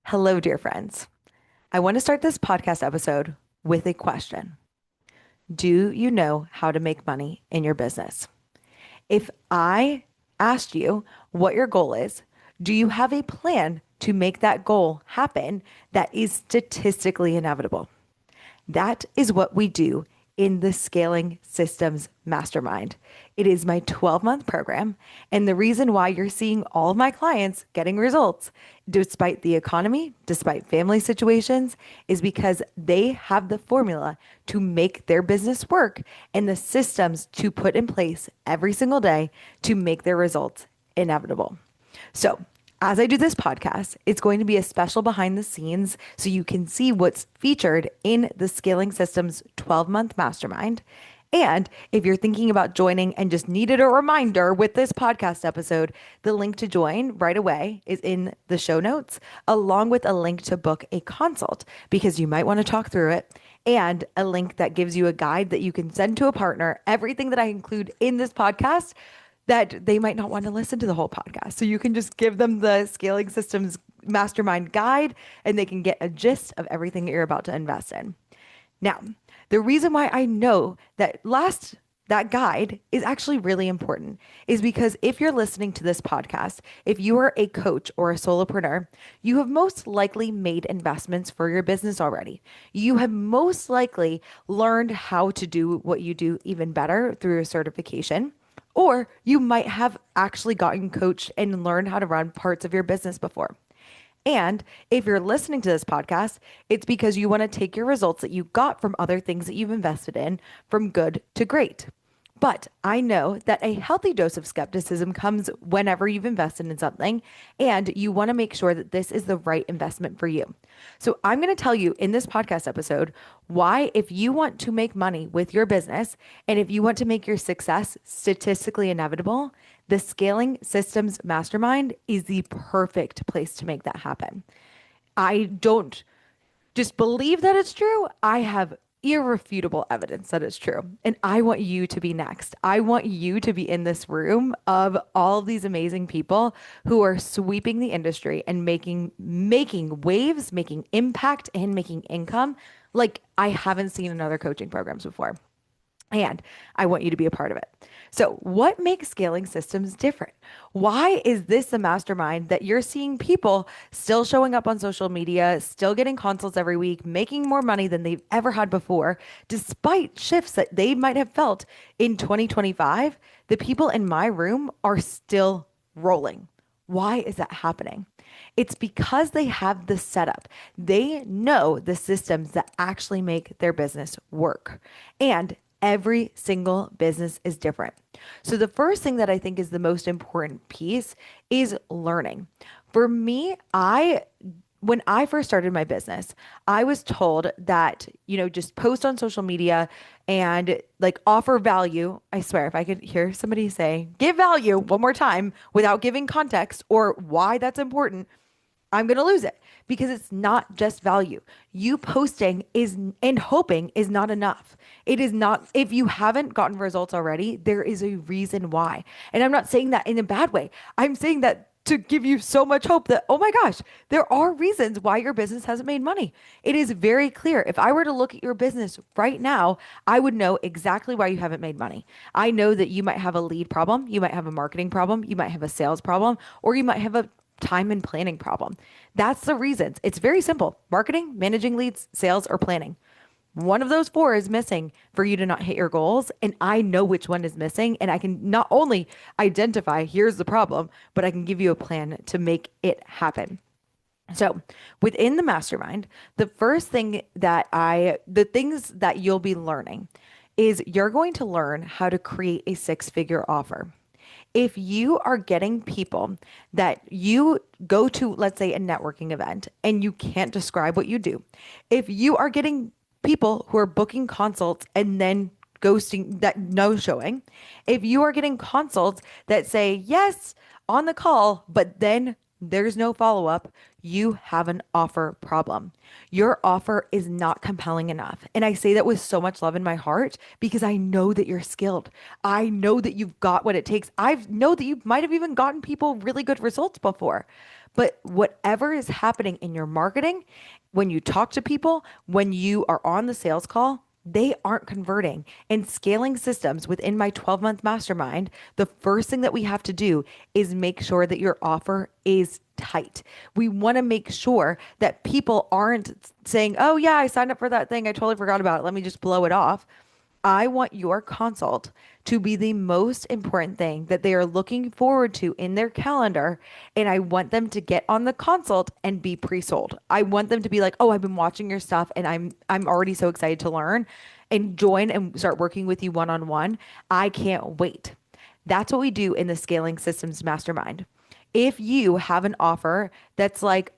Hello, dear friends. I want to start this podcast episode with a question. Do you know how to make money in your business? If I asked you what your goal is, do you have a plan to make that goal happen that is statistically inevitable? That is what we do in the Scaling Systems Mastermind. It is my 12-month program. And the reason why you're seeing all of my clients getting results, despite the economy, despite family situations, is because they have the formula to make their business work and the systems to put in place every single day to make their results inevitable. So, as I do this podcast, it's going to be a special behind the scenes so you can see what's featured in the Scaling Systems 12-month mastermind. And if you're thinking about joining and just needed a reminder with this podcast episode, the link to join right away is in the show notes, along with a link to book a consult because you might want to talk through it, and a link that gives you a guide that you can send to a partner. Everything that I include in this podcast that they might not want to listen to the whole podcast. So you can just give them the Scaling Systems Mastermind guide and they can get a gist of everything that you're about to invest in. Now, the reason why I know that guide is actually really important is because if you're listening to this podcast, if you are a coach or a solopreneur, you have most likely made investments for your business already. You have most likely learned how to do what you do even better through a certification. Or you might have actually gotten coached and learned how to run parts of your business before. And if you're listening to this podcast, it's because you want to take your results that you got from other things that you've invested in from good to great. But I know that a healthy dose of skepticism comes whenever you've invested in something and you want to make sure that this is the right investment for you. So I'm going to tell you in this podcast episode why, if you want to make money with your business and if you want to make your success statistically inevitable, the Scaling Systems Mastermind is the perfect place to make that happen. I don't just believe that it's true. I have irrefutable evidence that it's true. And I want you to be next. I want you to be in this room of all of these amazing people who are sweeping the industry and making waves, making impact, and making income like I haven't seen in other coaching programs before. And I want you to be a part of it. So, what makes Scaling Systems different? Why is this a mastermind that you're seeing people still showing up on social media, still getting consults every week, making more money than they've ever had before, despite shifts that they might have felt in 2025? The people in my room are still rolling. Why is that happening? It's because they have the setup. They know the systems that actually make their business work. And every single business is different. So the first thing that I think is the most important piece is learning. For me, when I first started my business, I was told that, just post on social media and like offer value. I swear, if I could hear somebody say, give value one more time without giving context or why that's important, I'm going to lose it because it's not just value. You posting is and hoping is not enough. It is not. If you haven't gotten results already, there is a reason why. And I'm not saying that in a bad way. I'm saying that to give you so much hope that, oh my gosh, there are reasons why your business hasn't made money. It is very clear. If I were to look at your business right now, I would know exactly why you haven't made money. I know that you might have a lead problem, you might have a marketing problem, you might have a sales problem, or you might have a time and planning problem. That's the reasons. It's very simple. Marketing, managing leads, sales, or planning. One of those four is missing for you to not hit your goals. And I know which one is missing. And I can not only identify, here's the problem, but I can give you a plan to make it happen. So within the mastermind, the things that you'll be learning is you're going to learn how to create a six-figure offer. If you are getting people that you go to, let's say, a networking event and you can't describe what you do, if you are getting people who are booking consults and then ghosting, that no showing, if you are getting consults that say yes on the call, but then there's no follow up, you have an offer problem. Your offer is not compelling enough. And I say that with so much love in my heart because I know that you're skilled. I know that you've got what it takes. I know that you might have even gotten people really good results before. But whatever is happening in your marketing, when you talk to people, when you are on the sales call, they aren't converting. And scaling systems within my 12-month mastermind, the first thing that we have to do is make sure that your offer is tight. We want to make sure that people aren't saying, oh, yeah, I signed up for that thing. I totally forgot about it. Let me just blow it off. I want your consult to be the most important thing that they are looking forward to in their calendar. And I want them to get on the consult and be pre-sold. I want them to be like, oh, I've been watching your stuff and I'm already so excited to learn and join and start working with you one-on-one. I can't wait. That's what we do in the Scaling Systems Mastermind. If you have an offer that's like,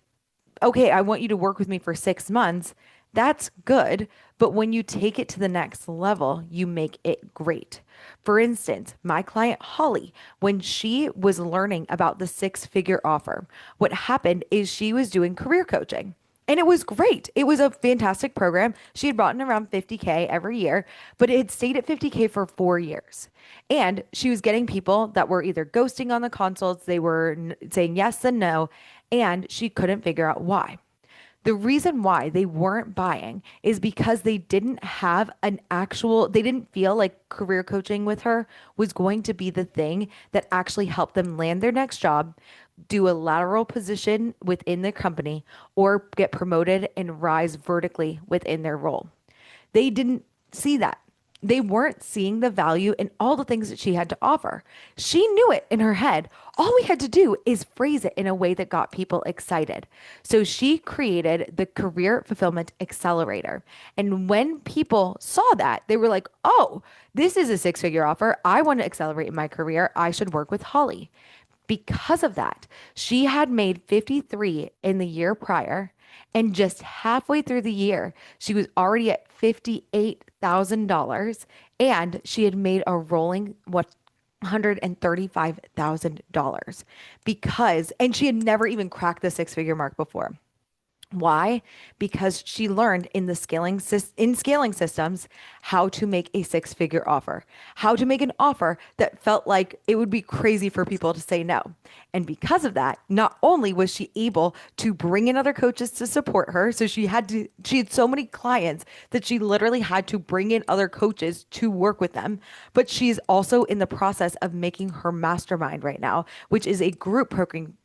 okay, I want you to work with me for 6 months, that's good. But when you take it to the next level, you make it great. For instance, my client Holly, when she was learning about the 6-figure offer, what happened is she was doing career coaching. And it was great. It was a fantastic program. She had brought in around 50K every year, but it had stayed at 50K for 4 years. And she was getting people that were either ghosting on the consults, they were saying yes and no, and she couldn't figure out why. The reason why they weren't buying is because they didn't have they didn't feel like career coaching with her was going to be the thing that actually helped them land their next job, do a lateral position within the company, or get promoted and rise vertically within their role. They didn't see that. They weren't seeing the value in all the things that she had to offer. She knew it in her head. All we had to do is phrase it in a way that got people excited. So she created the Career Fulfillment Accelerator. And when people saw that, they were like, oh, this is a 6-figure offer. I want to accelerate in my career. I should work with Holly. Because of that, she had made 53 in the year prior. And just halfway through the year, she was already at $58,000 and she had made a rolling $135,000 and she had never even cracked the 6-figure mark before. Why? Because she learned in scaling systems how to make a 6-figure offer, how to make an offer that felt like it would be crazy for people to say no. And because of that, not only was she able to bring in other coaches to support her, so she had so many clients that she literally had to bring in other coaches to work with them, but she's also in the process of making her mastermind right now, which is a group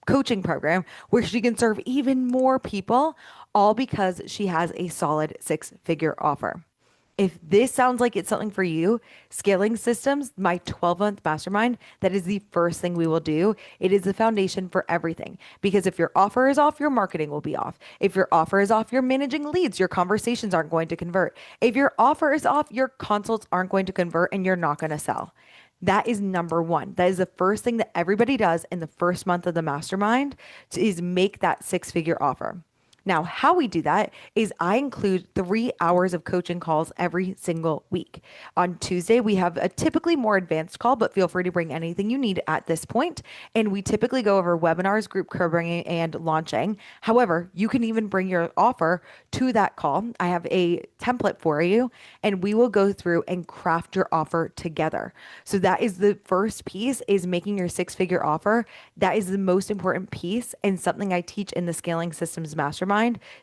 coaching program where she can serve even more people, all because she has a solid 6-figure offer. If this sounds like it's something for you, Scaling Systems, my 12-month mastermind, that is the first thing we will do. It is the foundation for everything. Because if your offer is off, your marketing will be off. If your offer is off, you're managing leads, your conversations aren't going to convert. If your offer is off, your consults aren't going to convert and you're not going to sell. That is number one. That is the first thing that everybody does in the first month of the mastermind is make that 6-figure offer. Now, how we do that is I include 3 hours of coaching calls every single week. On Tuesday, we have a typically more advanced call, but feel free to bring anything you need at this point. And we typically go over webinars, group co-bringing, and launching. However, you can even bring your offer to that call. I have a template for you, and we will go through and craft your offer together. So that is the first piece, is making your 6-figure offer. That is the most important piece and something I teach in the Scaling Systems Mastermind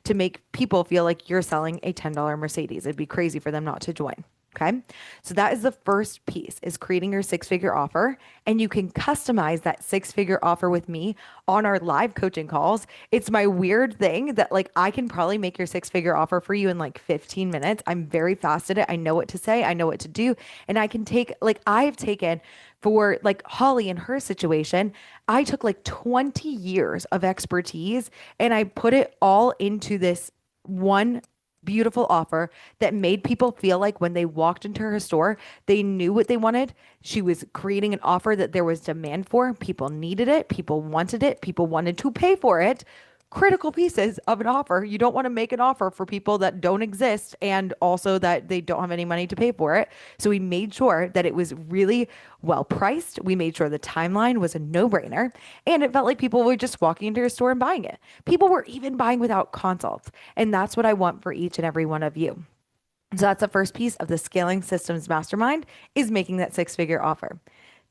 to make people feel like you're selling a $10 Mercedes. It'd be crazy for them not to join. Okay. So that is the first piece, is creating your 6-figure offer. And you can customize that 6-figure offer with me on our live coaching calls. It's my weird thing that like I can probably make your 6-figure offer for you in like 15 minutes. I'm very fast at it. I know what to say. I know what to do. And I can take, like I've taken for like Holly in her situation, I took like 20 years of expertise and I put it all into this one beautiful offer that made people feel like when they walked into her store, they knew what they wanted. She was creating an offer that there was demand for. People needed it. People wanted to pay for it. critical pieces of an offer. You don't want to make an offer for people that don't exist and also that they don't have any money to pay for it. So we made sure that it was really well priced. We made sure the timeline was a no-brainer, and it felt like people were just walking into your store and buying it. People were even buying without consults. And that's what I want for each and every one of you. So that's the first piece of the Scaling Systems Mastermind, is making that six-figure offer.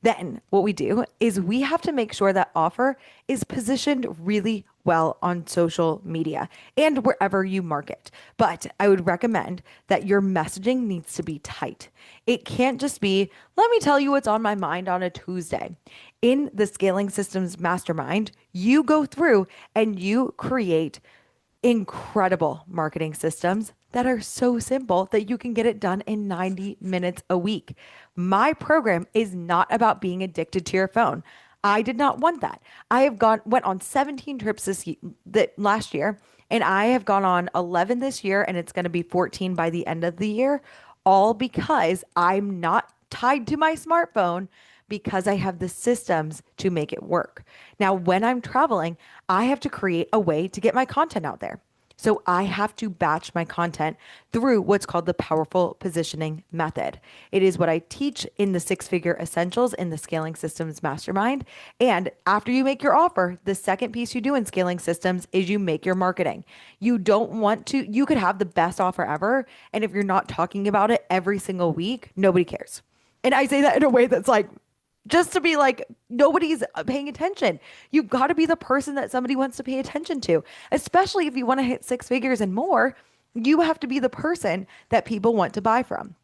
Then what we do is we have to make sure that offer is positioned really well on social media and wherever you market. But I would recommend that your messaging needs to be tight. It can't just be, let me tell you what's on my mind on a Tuesday. In the Scaling Systems Mastermind, you go through and you create incredible marketing systems that are so simple that you can get it done in 90 minutes a week. My program is not about being addicted to your phone. I did not want that. I have went on 17 trips last year, and I have gone on 11 this year, and it's going to be 14 by the end of the year, all because I'm not tied to my smartphone, because I have the systems to make it work. Now, when I'm traveling, I have to create a way to get my content out there. So I have to batch my content through what's called the powerful positioning method. It is what I teach in the six-figure essentials in the Scaling Systems Mastermind. And after you make your offer, the second piece you do in Scaling Systems is you make your marketing. You don't want to, you could have the best offer ever, and if you're not talking about it every single week, nobody cares. And I say that in a way that's like, just to be like, nobody's paying attention. You've got to be the person that somebody wants to pay attention to, especially if you want to hit six figures and more. You have to be the person that people want to buy from.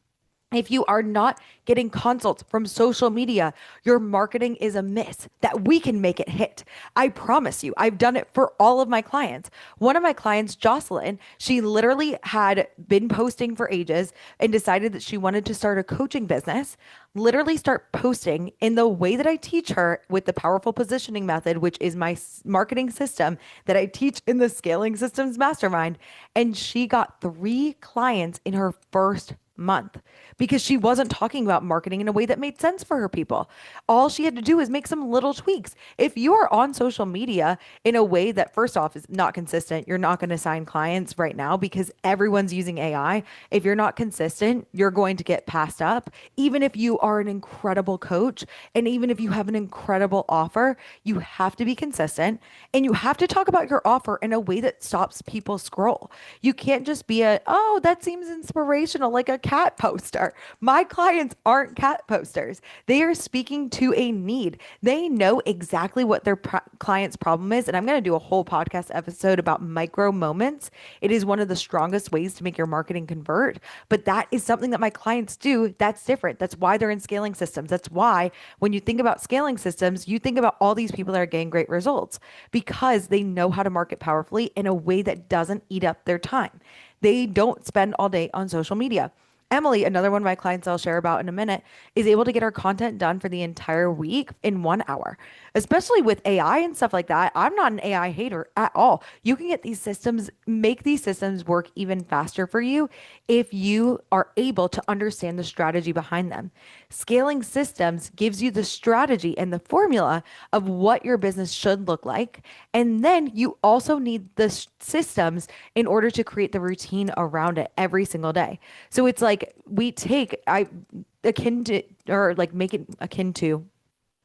If you are not getting consults from social media, your marketing is a miss that we can make it hit. I promise you, I've done it for all of my clients. One of my clients, Jocelyn, she literally had been posting for ages and decided that she wanted to start a coaching business, literally start posting in the way that I teach her with the powerful positioning method, which is my marketing system that I teach in the Scaling Systems Mastermind. And she got 3 clients in her first month because she wasn't talking about marketing in a way that made sense for her people. All she had to do is make some little tweaks. If you are on social media in a way that, first off, is not consistent, you're not going to sign clients right now because everyone's using AI. If you're not consistent, you're going to get passed up. Even if you are an incredible coach and even if you have an incredible offer, you have to be consistent and you have to talk about your offer in a way that stops people scroll. You can't just be oh, that seems inspirational, like a cat poster. My clients aren't cat posters. They are speaking to a need. They know exactly what their client's problem is. And I'm going to do a whole podcast episode about micro moments. It is one of the strongest ways to make your marketing convert. But that is something that my clients do that's different. That's why they're in scaling systems. That's why when you think about scaling systems, you think about all these people that are getting great results because they know how to market powerfully in a way that doesn't eat up their time. They don't spend all day on social media. Emily, another one of my clients I'll share about in a minute, is able to get her content done for the entire week in 1 hour. Especially with AI and stuff like that. I'm not an AI hater at all. You can get these systems, make these systems work even faster for you if you are able to understand the strategy behind them. Scaling systems gives you the strategy and the formula of what your business should look like. And then you also need the systems in order to create the routine around it every single day. So it's like we take, akin to, or like make it akin to,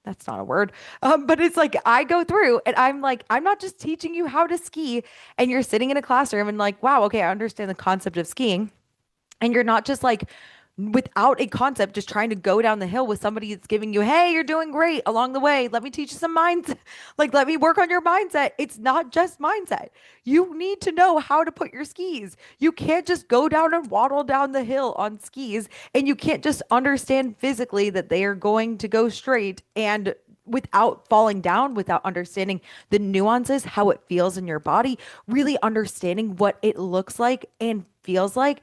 that's not a word. But it's like I go through and I'm like, I'm not just teaching you how to ski and you're sitting in a classroom and like, wow, okay, I understand the concept of skiing. And you're not just like without a concept, just trying to go down the hill with somebody that's giving you, hey, you're doing great along the way. Let me teach you some mindset. Like, let me work on your mindset. It's not just mindset. You need to know how to put your skis. You can't just go down and waddle down the hill on skis. And you can't just understand physically that they are going to go straight and without falling down, without understanding the nuances, how it feels in your body, really understanding what it looks like and feels like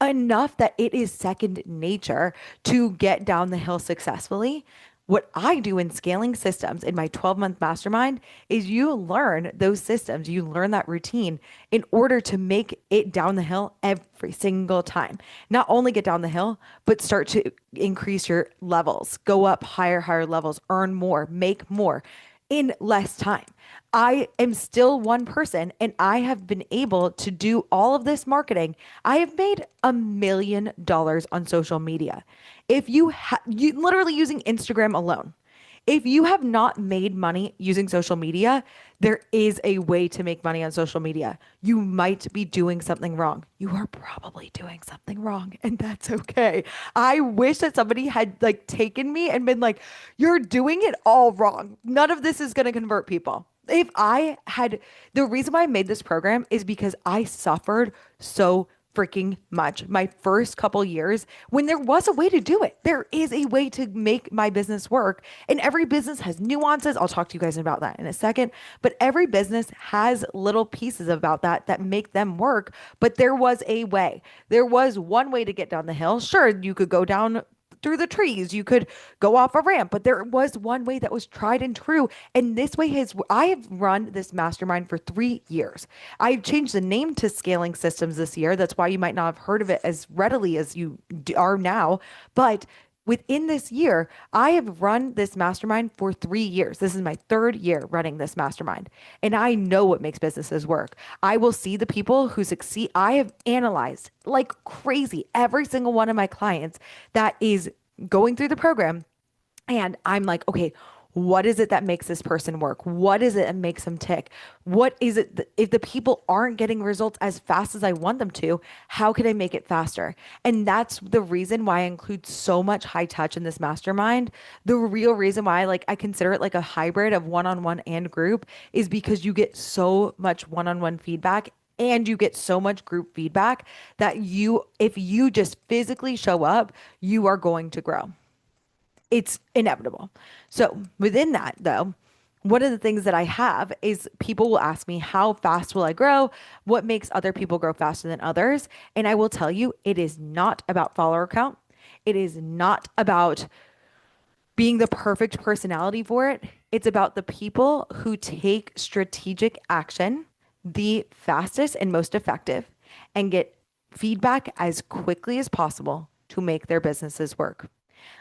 enough that it is second nature to get down the hill successfully. What I do in scaling systems in my 12-month mastermind is you learn those systems, you learn that routine in order to make it down the hill every single time. Not only get down the hill, but start to increase your levels, go up higher levels, earn more, make more in less time. I am still one person and I have been able to do all of this marketing. I have made $1 million on social media. If you literally using Instagram alone, if you have not made money using social media, there is a way to make money on social media. You might be doing something wrong. You are probably doing something wrong, and that's okay. I wish that somebody had like taken me and been like, "You're doing it all wrong. None of this is going to convert people." If I had, the reason why I made this program is because I suffered so freaking much my first couple years when there was a way to do it. There is a way to make my business work, and every business has nuances. I'll talk to you guys about that in a second, but every business has little pieces about that that make them work. But there was a way. There was one way to get down the hill. Sure, you could go down through the trees. You could go off a ramp, but there was one way that was tried and true. And this way I have run this mastermind for 3 years. I've changed the name to Scaling Systems this year. That's why you might not have heard of it as readily as you are now. But within this year, I have run this mastermind for 3 years. This is my third year running this mastermind. And I know what makes businesses work. I will see the people who succeed. I have analyzed like crazy every single one of my clients that is going through the program. And I'm like, okay, what is it that makes this person work? What is it that makes them tick? What is it if the people aren't getting results as fast as I want them to, how can I make it faster? And that's the reason why I include so much high touch in this mastermind. The real reason why I consider it like a hybrid of one-on-one and group is because you get so much one-on-one feedback and you get so much group feedback that if you just physically show up, you are going to grow. It's inevitable. So within that, though, one of the things that I have is people will ask me, how fast will I grow? What makes other people grow faster than others? And I will tell you, it is not about follower count. It is not about being the perfect personality for it. It's about the people who take strategic action the fastest and most effective and get feedback as quickly as possible to make their businesses work.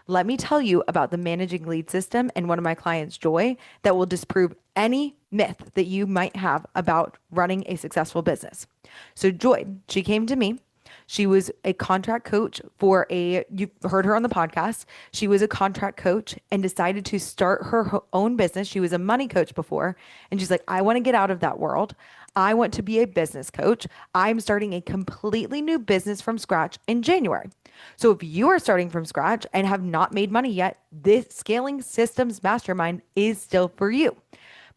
Let me tell you about the managing lead system and one of my clients, Joy, that will disprove any myth that you might have about running a successful business. So Joy, she came to me. She was a contract coach you've heard her on the podcast. She was a contract coach and decided to start her own business. She was a money coach before. And she's like, I want to get out of that world. I want to be a business coach. I'm starting a completely new business from scratch in January. So if you are starting from scratch and have not made money yet, this Scaling Systems Mastermind is still for you.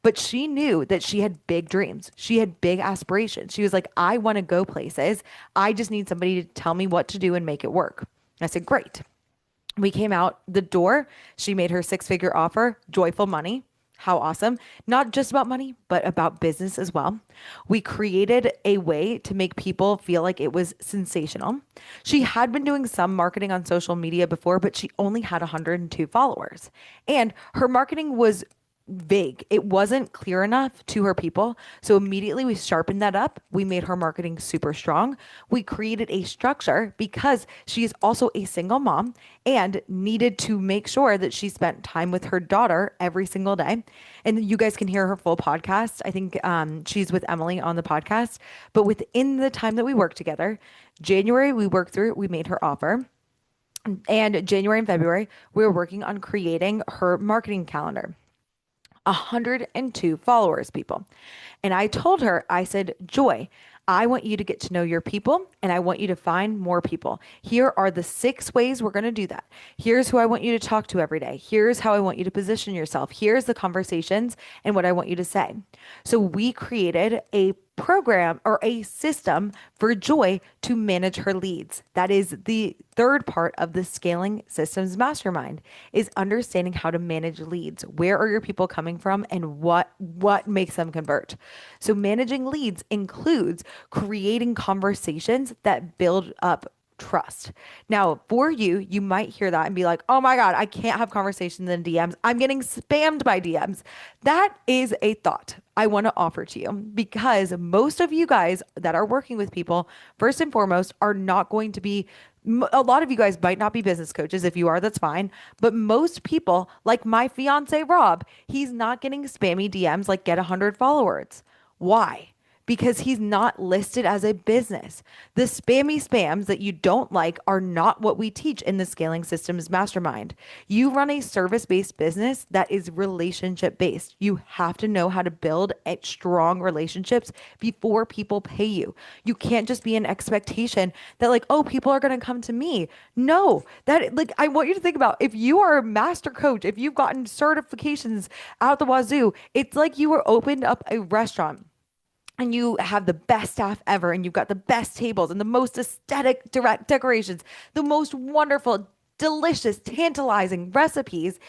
But she knew that she had big dreams. She had big aspirations. She was like, I want to go places. I just need somebody to tell me what to do and make it work. I said, great. We came out the door. She made her 6-figure offer, joyful money. How awesome. Not just about money, but about business as well. We created a way to make people feel like it was sensational. She had been doing some marketing on social media before, but she only had 102 followers. And her marketing was vague. It wasn't clear enough to her people. So immediately we sharpened that up. We made her marketing super strong. We created a structure because she is also a single mom and needed to make sure that she spent time with her daughter every single day. And you guys can hear her full podcast. I think she's with Emily on the podcast. But within the time that we worked together, January, we worked through it. We made her offer. And January and February, we were working on creating her marketing calendar. 102 followers, people. And I told her, I said, Joy, I want you to get to know your people and I want you to find more people. Here are the 6 ways we're going to do that. Here's who I want you to talk to every day. Here's how I want you to position yourself. Here's the conversations and what I want you to say. So we created a program or a system for Joy to manage her leads. That is the third part of the Scaling Systems Mastermind, is understanding how to manage leads. Where are your people coming from and what makes them convert? So managing leads includes creating conversations that build up trust. Now, for you, you might hear that and be like, oh my God, I can't have conversations in DMs. I'm getting spammed by DMs. That is a thought I want to offer to you because most of you guys that are working with people, first and foremost, are not going to be. A lot of you guys might not be business coaches. If you are, that's fine. But most people, like my fiance Rob, he's not getting spammy DMs like get 100 followers. Why? Because he's not listed as a business. The spammy spams that you don't like are not what we teach in the Scaling Systems Mastermind. You run a service-based business that is relationship-based. You have to know how to build strong relationships before people pay you. You can't just be an expectation that like, oh, people are going to come to me. No, that like I want you to think about if you are a master coach, if you've gotten certifications out the wazoo, it's like you were opened up a restaurant and you have the best staff ever and you've got the best tables and the most aesthetic direct decorations, the most wonderful, delicious, tantalizing recipes,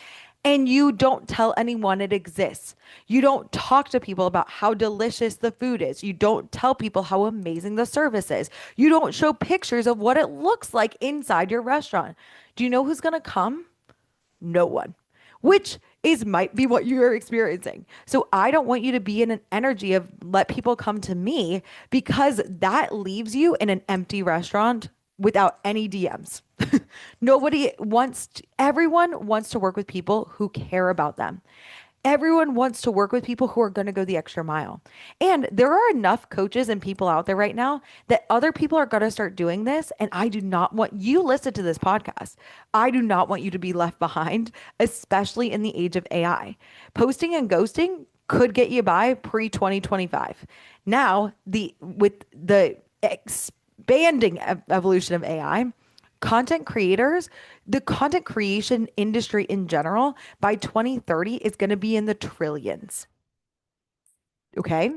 and you don't tell anyone it exists. You don't talk to people about how delicious the food is. You don't tell people how amazing the service is. You don't show pictures of what it looks like inside your restaurant. Do you know who's going to come? No one, which is might be what you're experiencing. So I don't want you to be in an energy of let people come to me because that leaves you in an empty restaurant without any DMs. Everyone wants to work with people who care about them. Everyone wants to work with people who are going to go the extra mile. And there are enough coaches and people out there right now that other people are going to start doing this. And I do not want you listen to this podcast. I do not want you to be left behind, especially in the age of AI. Posting and ghosting could get you by pre 2025. Now, with the expanding evolution of AI, content creators, the content creation industry in general, by 2030 is going to be in the trillions. Okay.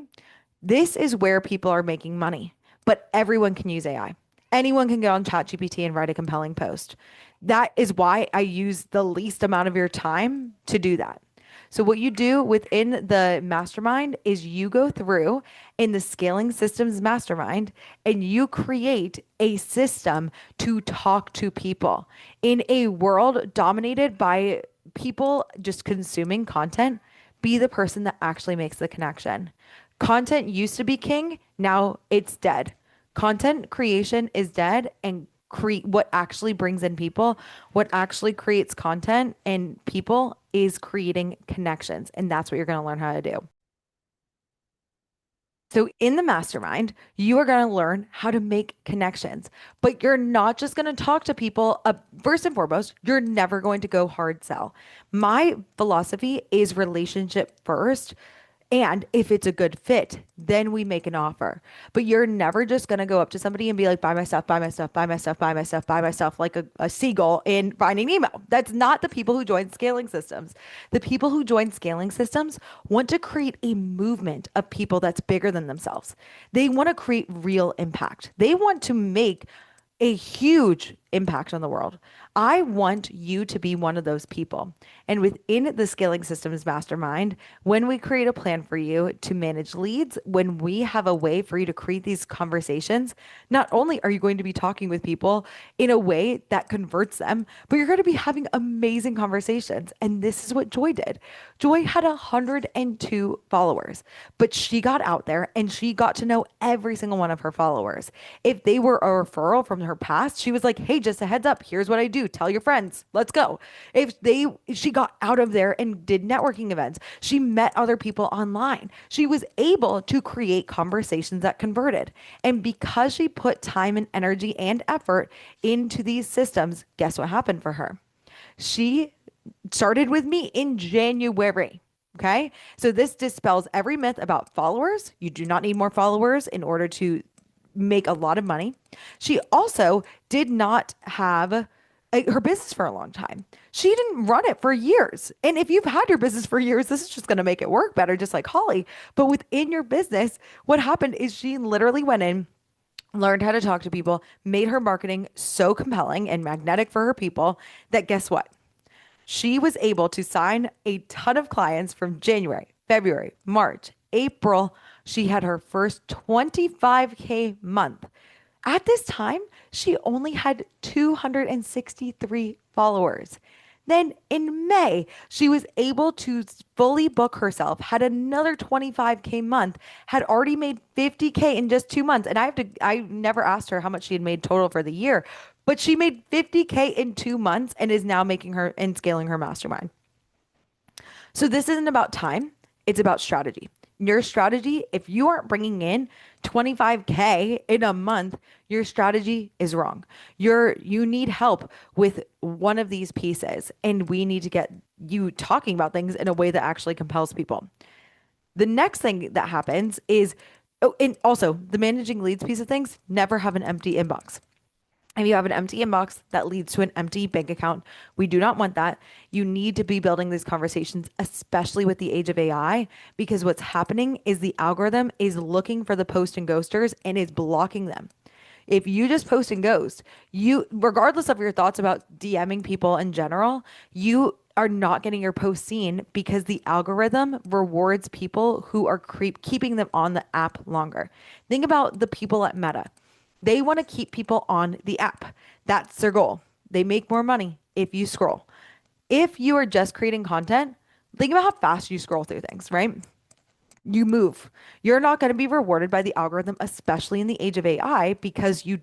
This is where people are making money, but everyone can use AI. Anyone can get on ChatGPT and write a compelling post. That is why I use the least amount of your time to do that. So what you do within the mastermind is you go through in the Scaling Systems Mastermind and you create a system to talk to people in a world dominated by people just consuming content. Be the person that actually makes the connection. Content used to be king. Now it's dead. Content creation is dead and create what actually brings in people, what actually creates content and people is creating connections. And that's what you're going to learn how to do. So in the mastermind, you are going to learn how to make connections, but you're not just going to talk to people. First and foremost, you're never going to go hard sell. My philosophy is relationship first. And if it's a good fit, then we make an offer. But you're never just going to go up to somebody and be like, buy my stuff, buy my stuff, buy my stuff, buy my stuff, buy my stuff, like a seagull in Finding Nemo. That's not the people who join Scaling Systems. The people who join Scaling Systems want to create a movement of people that's bigger than themselves. They want to create real impact. They want to make a huge impact on the world. I want you to be one of those people. And within the Scaling Systems Mastermind, when we create a plan for you to manage leads, when we have a way for you to create these conversations, not only are you going to be talking with people in a way that converts them, but you're going to be having amazing conversations. And this is what Joy did. Joy had 102 followers, but she got out there and she got to know every single one of her followers. If they were a referral from her past, she was like, hey, just a heads up, here's what I do. Tell your friends, let's go. She got out of there and did networking events. She met other people online. She was able to create conversations that converted. And because she put time and energy and effort into these systems, guess what happened for her? She started with me in January. Okay. So this dispels every myth about followers. You do not need more followers in order to make a lot of money. She also did not have her business for a long time. She didn't run it for years. And if you've had your business for years, this is just going to make it work better, just like Holly. But within your business, what happened is she literally went in, learned how to talk to people, made her marketing so compelling and magnetic for her people that guess what? She was able to sign a ton of clients from January, February, March, April. She had her first 25K month At this time, she only had 263 followers. Then in May, she was able to fully book herself, had another 25K month, had already made 50K in just 2 months. And I never asked her how much she had made total for the year, but she made 50K in 2 months and is now making her and scaling her mastermind. So this isn't about time, it's about strategy. Your strategy, if you aren't bringing in 25K in a month, your strategy is wrong. You need help with one of these pieces, and we need to get you talking about things in a way that actually compels people. The next thing that happens is, oh, and also the managing leads piece of things, never have an empty inbox. If you have an empty inbox, that leads to an empty bank account. We do not want that. You need to be building these conversations, especially with the age of AI, because what's happening is the algorithm is looking for the post and ghosters and is blocking them. If you just post and ghost, regardless of your thoughts about DMing people in general, you are not getting your post seen because the algorithm rewards people who are keeping them on the app longer. Think about the people at Meta. They want to keep people on the app. That's their goal. They make more money if you scroll. If you are just creating content, think about how fast you scroll through things, right? You move. You're not going to be rewarded by the algorithm, especially in the age of AI, because you're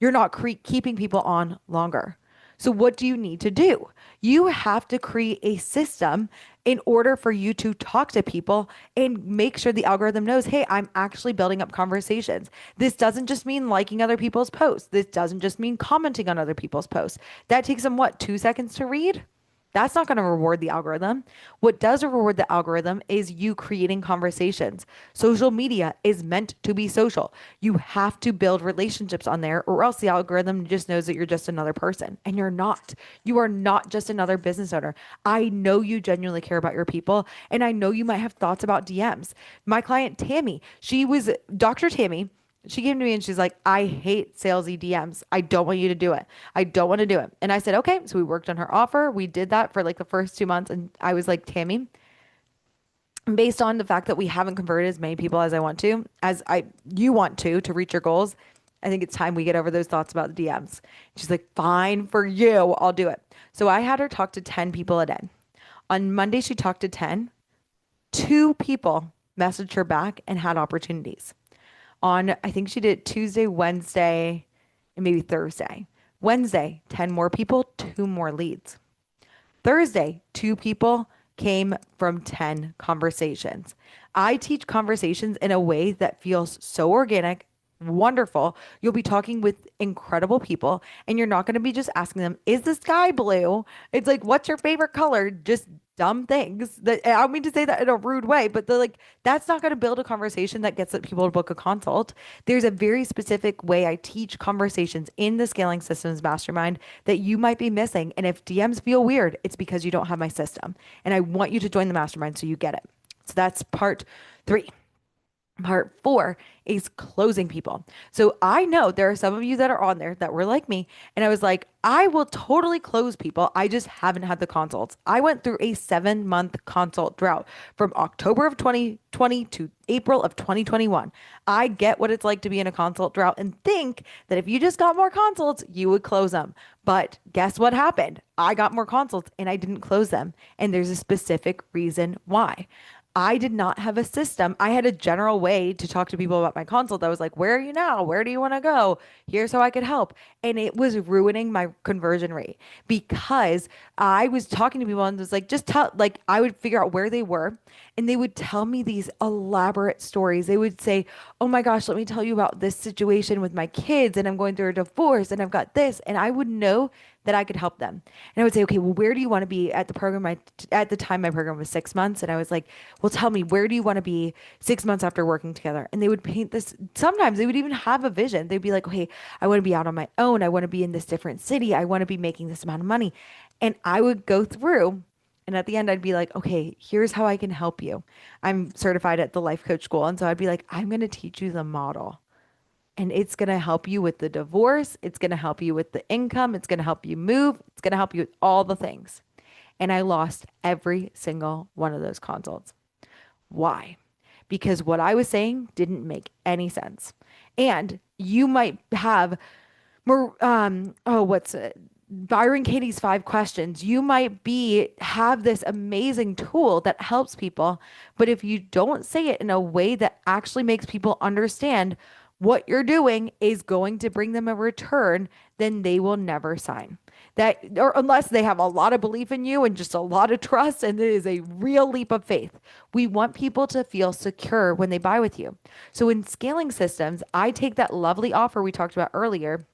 not keeping people on longer. So, what do you need to do? You have to create a system in order for you to talk to people and make sure the algorithm knows, hey, I'm actually building up conversations. This doesn't just mean liking other people's posts. This doesn't just mean commenting on other people's posts. That takes them, what, 2 seconds to read? That's not going to reward the algorithm. What does reward the algorithm is you creating conversations. Social media is meant to be social. You have to build relationships on there, or else the algorithm just knows that you're just another person. And you're not. You are not just another business owner. I know you genuinely care about your people, and I know you might have thoughts about DMs. My client, Tammy, she was Dr. Tammy. She came to me and she's like, I hate salesy DMs. I don't want you to do it. I don't want to do it. And I said, okay. So we worked on her offer. We did that for like the first 2 months. And I was like, Tammy, based on the fact that we haven't converted as many people as I want to, you want to reach your goals, I think it's time we get over those thoughts about the DMs. She's like, fine for you. I'll do it. So I had her talk to 10 people a day. On Monday, she talked to 10. 2 people messaged her back and had opportunities. I think she did Tuesday, Wednesday, and maybe Thursday. Wednesday, 10 more people, 2 more leads. Thursday, 2 people came from 10 conversations. I teach conversations in a way that feels so organic, wonderful. You'll be talking with incredible people, and you're not going to be just asking them, is the sky blue? It's like, what's your favorite color? Just dumb things that I don't mean to say that in a rude way, but that's not going to build a conversation that gets people to book a consult. There's a very specific way I teach conversations in the Scaling Systems Mastermind that you might be missing. And if DMs feel weird, it's because you don't have my system. And I want you to join the mastermind so you get it. So that's part 3. Part 4 is closing people. So I know there are some of you that are on there that were like me. And I was like, I will totally close people. I just haven't had the consults. I went through a 7-month consult drought from October of 2020 to April of 2021. I get what it's like to be in a consult drought and think that if you just got more consults, you would close them. But guess what happened? I got more consults and I didn't close them. And there's a specific reason why. I did not have a system. I had a general way to talk to people about my consult. I was like, where are you now? Where do you want to go? Here's how I could help. And it was ruining my conversion rate because I was talking to people and was like, I would figure out where they were and they would tell me these elaborate stories. They would say, oh my gosh, let me tell you about this situation with my kids and I'm going through a divorce and I've got this. And I would know that I could help them. And I would say, okay, well, where do you want to be at the program? At the time, my program was 6 months. And I was like, well, tell me, where do you want to be 6 months after working together? And they would paint this. Sometimes they would even have a vision. They'd be like, okay, I want to be out on my own. I want to be in this different city. I want to be making this amount of money. And I would go through. And at the end, I'd be like, okay, here's how I can help you. I'm certified at the life coach school. And so I'd be like, I'm going to teach you the model. And it's going to help you with the divorce. It's going to help you with the income. It's going to help you move. It's going to help you with all the things. And I lost every single one of those consults. Why? because what I was saying didn't make any sense. And you might have more, what's it? Byron Katie's 5 questions. You might have this amazing tool that helps people, but if you don't say it in a way that actually makes people understand what you're doing is going to bring them a return, then they will never sign. That, or unless they have a lot of belief in you and just a lot of trust, and it is a real leap of faith. We want people to feel secure when they buy with you. So in scaling systems, I take that lovely offer we talked about earlier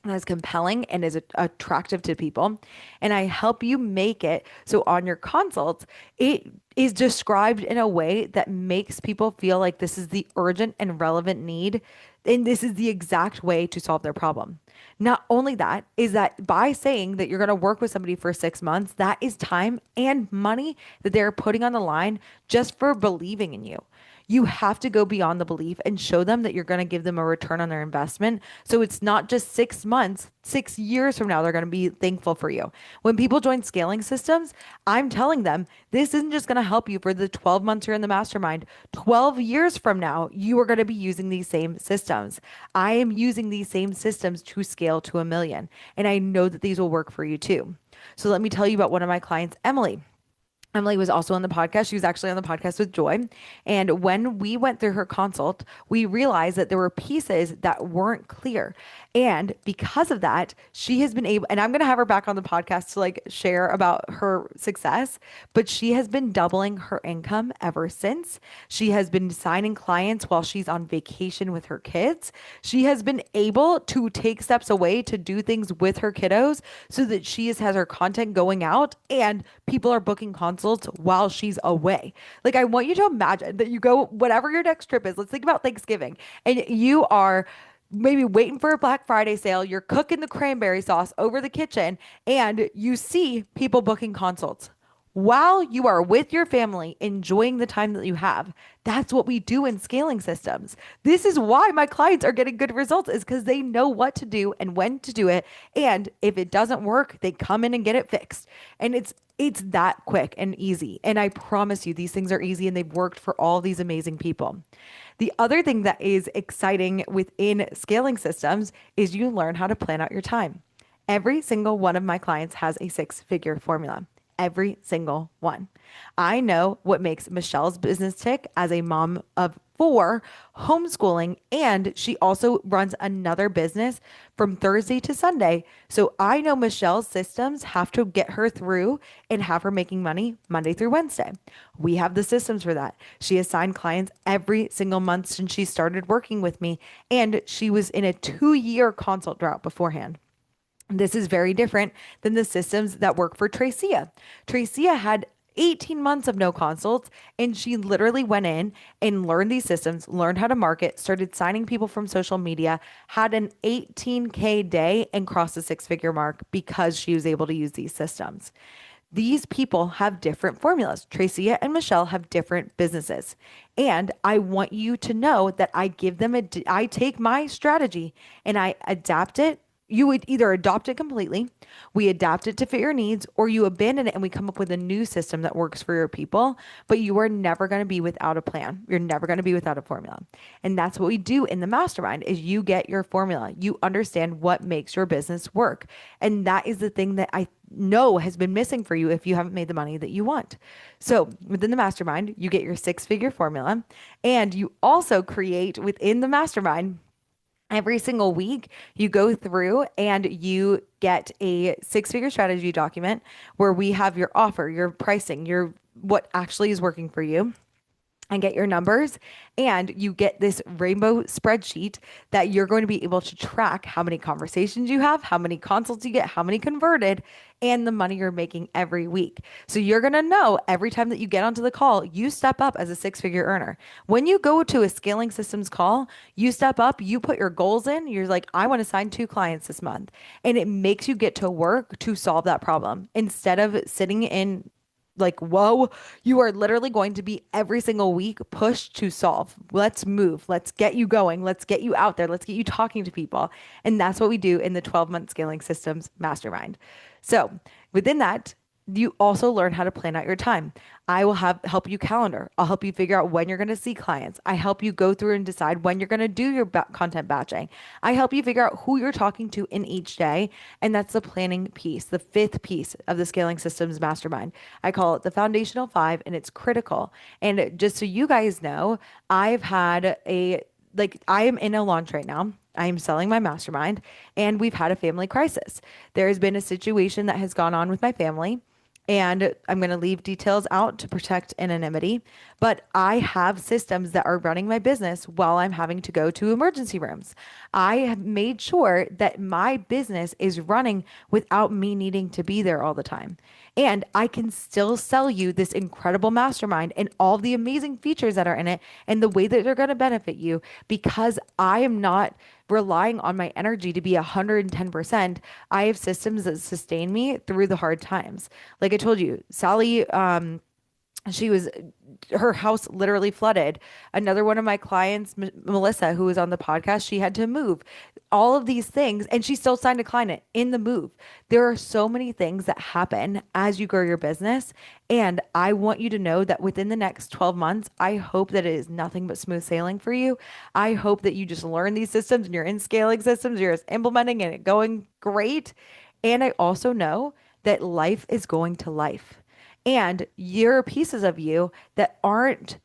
that is compelling and is attractive to people. And I help you make it so on your consults, it is described in a way that makes people feel like this is the urgent and relevant need. And this is the exact way to solve their problem. Not only that, is that by saying that you're going to work with somebody for 6 months, that is time and money that they're putting on the line just for believing in you. You have to go beyond the belief and show them that you're going to give them a return on their investment. So it's not just 6 months, 6 years from now, they're going to be thankful for you. When people join scaling systems, I'm telling them this isn't just going to help you for the 12 months you're in the mastermind. 12 years from now, you are going to be using these same systems. I am using these same systems to scale to 1 million. And I know that these will work for you too. So let me tell you about one of my clients, Emily. Emily was also on the podcast. She was actually on the podcast with Joy. And when we went through her consult, we realized that there were pieces that weren't clear. And because of that, she has been able, and I'm going to have her back on the podcast to like share about her success, but she has been doubling her income ever since. She has been signing clients while she's on vacation with her kids. She has been able to take steps away to do things with her kiddos so that has her content going out and people are booking consults while she's away. Like, I want you to imagine that you go, whatever your next trip is, let's think about Thanksgiving, and you are maybe waiting for a Black Friday sale, you're cooking the cranberry sauce over the kitchen, and you see people booking consults while you are with your family enjoying the time that you have. That's what we do in scaling systems. This is why my clients are getting good results, is because they know what to do and when to do it. And if it doesn't work, they come in and get it fixed. And it's that quick and easy. And I promise you, these things are easy and they've worked for all these amazing people. The other thing that is exciting within scaling systems is you learn how to plan out your time. Every single one of my clients has a 6-figure formula. Every single one. I know what makes Michelle's business tick as a mom of 4, homeschooling, and she also runs another business from Thursday to Sunday. So I know Michelle's systems have to get her through and have her making money Monday through Wednesday. We have the systems for that. She has signed clients every single month since she started working with me, and she was in a 2-year consult drought beforehand. This is very different than the systems that work for Tracia. Tracia had 18 months of no consults, and she literally went in and learned these systems, learned how to market, started signing people from social media, had an 18K day, and crossed the 6-figure mark because she was able to use these systems. These people have different formulas. Tracia and Michelle have different businesses. And I want you to know that I take my strategy and I adapt it. You would either adopt it completely, we adapt it to fit your needs, or you abandon it and we come up with a new system that works for your people. But you are never going to be without a plan. You're never going to be without a formula. And that's what we do in the mastermind is you get your formula. You understand what makes your business work. And that is the thing that I know has been missing for you if you haven't made the money that you want. So within the mastermind, you get your 6-figure formula, and you also create within the mastermind every single week, you go through and you get a 6-figure strategy document where we have your offer, your pricing, your what actually is working for you, and get your numbers. And you get this rainbow spreadsheet that you're going to be able to track how many conversations you have, how many consults you get, how many converted, and the money you're making every week. So you're going to know every time that you get onto the call, you step up as a 6-figure earner. When you go to a scaling systems call, you step up, you put your goals in, you're like, I want to sign 2 clients this month. And it makes you get to work to solve that problem instead of sitting in like, whoa, you are literally going to be every single week pushed to solve. Let's move. Let's get you going. Let's get you out there. Let's get you talking to people. And that's what we do in the 12-month Scaling Systems Mastermind. So within that, You also learn how to plan out your time. I will help you calendar. I'll help you figure out when you're going to see clients. I help you go through and decide when you're going to do your content batching. I help you figure out who you're talking to in each day. And that's the planning piece, the fifth piece of the Scaling Systems Mastermind. I call it the foundational five, and it's critical. And just so you guys know, I've had I am in a launch right now. I am selling my mastermind, and we've had a family crisis. There has been a situation that has gone on with my family, and I'm going to leave details out to protect anonymity. But I have systems that are running my business while I'm having to go to emergency rooms. I have made sure that my business is running without me needing to be there all the time. And I can still sell you this incredible mastermind and all the amazing features that are in it and the way that they're going to benefit you because I am not relying on my energy to be 110%. I have systems that sustain me through the hard times. Like I told you, Sally, she was her house literally flooded. Another one of my clients, Melissa, who was on the podcast, she had to move. All of these things, and she still signed a client in the move. There are so many things that happen as you grow your business. And I want you to know that within the next 12 months, I hope that it is nothing but smooth sailing for you. I hope that you just learn these systems and you're in scaling systems, you're just implementing and it going great. And I also know that life is going to life. And there are pieces of you that aren't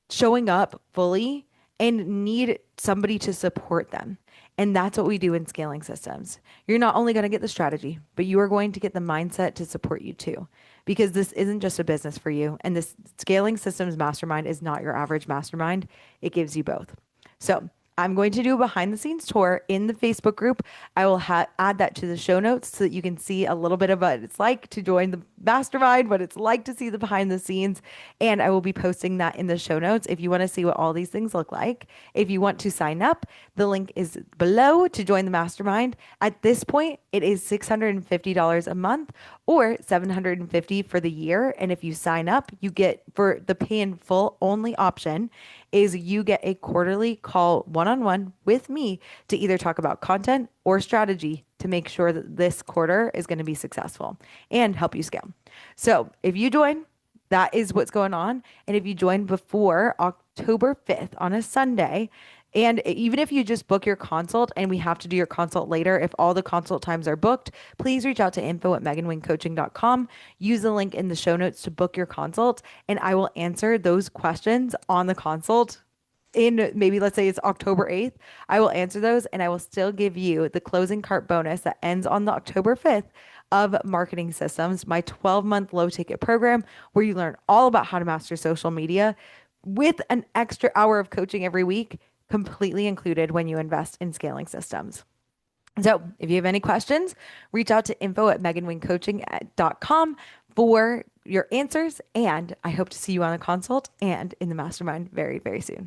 showing up fully and need somebody to support them. And that's what we do in scaling systems. You're not only going to get the strategy, but you are going to get the mindset to support you too. Because this isn't just a business for you. And this scaling systems mastermind is not your average mastermind. It gives you both. So I'm going to do a behind the scenes tour in the Facebook group. I will add that to the show notes so that you can see a little bit of what it's like to join the mastermind, what it's like to see the behind the scenes. And I will be posting that in the show notes if you want to see what all these things look like. If you want to sign up, the link is below to join the mastermind. At this point, it is $650 a month or $750 for the year. And if you sign up, you get for the pay in full only option is you get a quarterly call one-on-one with me to either talk about content or strategy to make sure that this quarter is going to be successful and help you scale. So if you join, that is what's going on. And if you join before October 5th on a Sunday, and even if you just book your consult and we have to do your consult later, if all the consult times are booked, please reach out to info@meganwingcoaching.com. Use the link in the show notes to book your consult, and I will answer those questions on the consult in maybe let's say it's October 8th. I will answer those and I will still give you the closing cart bonus that ends on the October 5th of Marketing Systems, my 12-month low ticket program where you learn all about how to master social media with an extra hour of coaching every week completely included when you invest in scaling systems. So if you have any questions, reach out to info@meganwingcoaching.com for your answers. And I hope to see you on the consult and in the mastermind very, very soon.